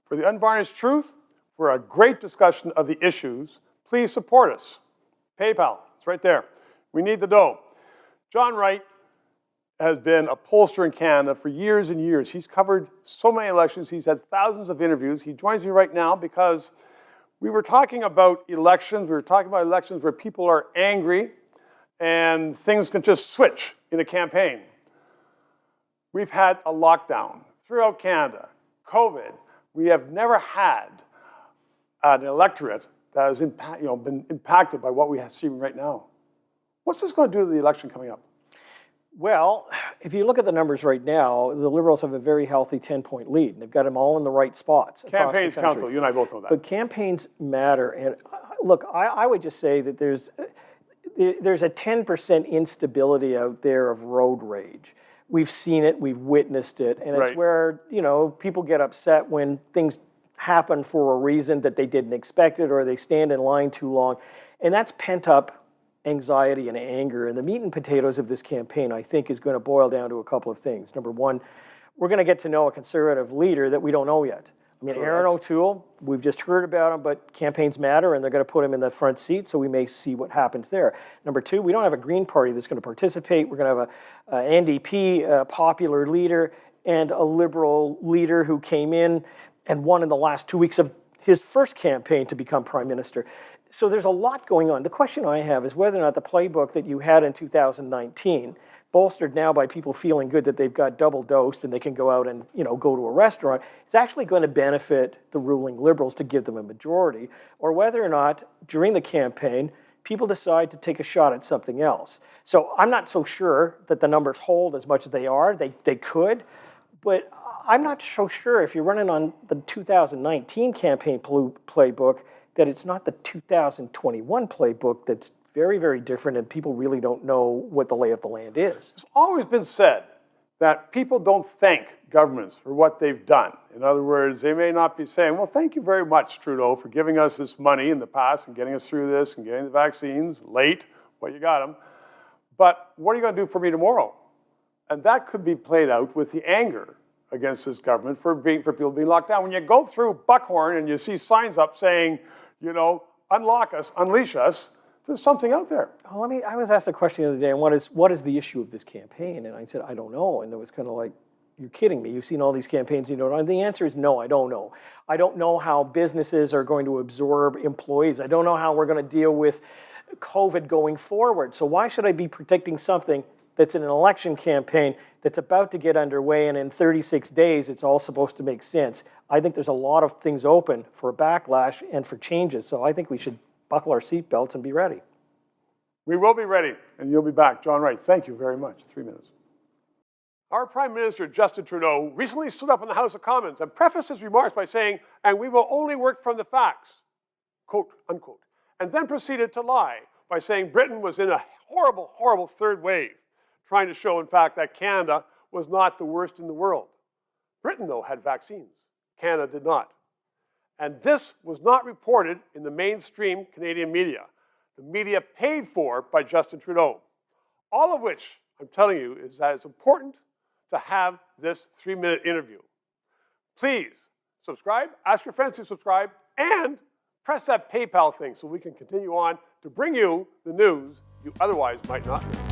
For the unvarnished truth, for a great discussion of the issues, please support us. PayPal, it's right there. We need the dough. John Wright has been a pollster in Canada for years and years. He's covered so many elections. He's had thousands of interviews. He joins me right now because we were talking about elections. We were talking about elections where people are angry and things can just switch in a campaign. We've had a lockdown throughout Canada, COVID. We have never had an electorate that has been impacted by what we have seen right now. What's this going to do to the election coming up? Well, if you look at the numbers right now, the Liberals have a very healthy 10-point lead. And they've got them all in the right spots. Campaigns count, though. You and I both know that. But campaigns matter. And look, I would just say that there's a 10% instability out there of road rage. We've seen it, we've witnessed it, and it's where, people get upset when things happen for a reason that they didn't expect it, or they stand in line too long. And that's pent up anxiety and anger. And the meat and potatoes of this campaign, I think, is going to boil down to a couple of things. Number one, we're going to get to know a conservative leader that we don't know yet. I mean, Aaron O'Toole, we've just heard about him, but campaigns matter, and they're going to put him in the front seat, so we may see what happens there. Number two, we don't have a Green Party that's going to participate. We're going to have an NDP, popular leader, and a Liberal leader who came in and won in the last 2 weeks of his first campaign to become Prime Minister. So there's a lot going on. The question I have is whether or not the playbook that you had in 2019, bolstered now by people feeling good that they've got double dosed and they can go out and go to a restaurant, is actually going to benefit the ruling Liberals to give them a majority, or whether or not during the campaign people decide to take a shot at something else. So I'm not so sure that the numbers hold as much as they are. They could, but I'm not so sure if you're running on the 2019 campaign playbook that it's not the 2021 playbook that's very, very different, and people really don't know what the lay of the land is. It's always been said that people don't thank governments for what they've done. In other words, they may not be saying, well, thank you very much, Trudeau, for giving us this money in the past and getting us through this and getting the vaccines late. Well, you got them. But what are you going to do for me tomorrow? And that could be played out with the anger against this government for people being locked down. When you go through Buckhorn and you see signs up saying, unlock us, unleash us, there's something out there. Oh, I was asked a question the other day, and what is the issue of this campaign? And I said, I don't know. And it was kind of like, you're kidding me. You've seen all these campaigns, you don't know. And the answer is no, I don't know. I don't know how businesses are going to absorb employees. I don't know how we're going to deal with COVID going forward. So why should I be predicting something that's in an election campaign that's about to get underway, and in 36 days, it's all supposed to make sense? I think there's a lot of things open for a backlash and for changes. So I think we should buckle our seatbelts and be ready. We will be ready, and you'll be back. John Wright, thank you very much. 3 minutes. Our Prime Minister, Justin Trudeau, recently stood up in the House of Commons and prefaced his remarks by saying, and we will only work from the facts, quote, unquote, and then proceeded to lie by saying Britain was in a horrible, horrible third wave, trying to show, in fact, that Canada was not the worst in the world. Britain, though, had vaccines. Canada did not. And this was not reported in the mainstream Canadian media, the media paid for by Justin Trudeau. All of which, I'm telling you, is that it's important to have this 3-minute interview. Please subscribe, ask your friends to subscribe, and press that PayPal thing so we can continue on to bring you the news you otherwise might not know.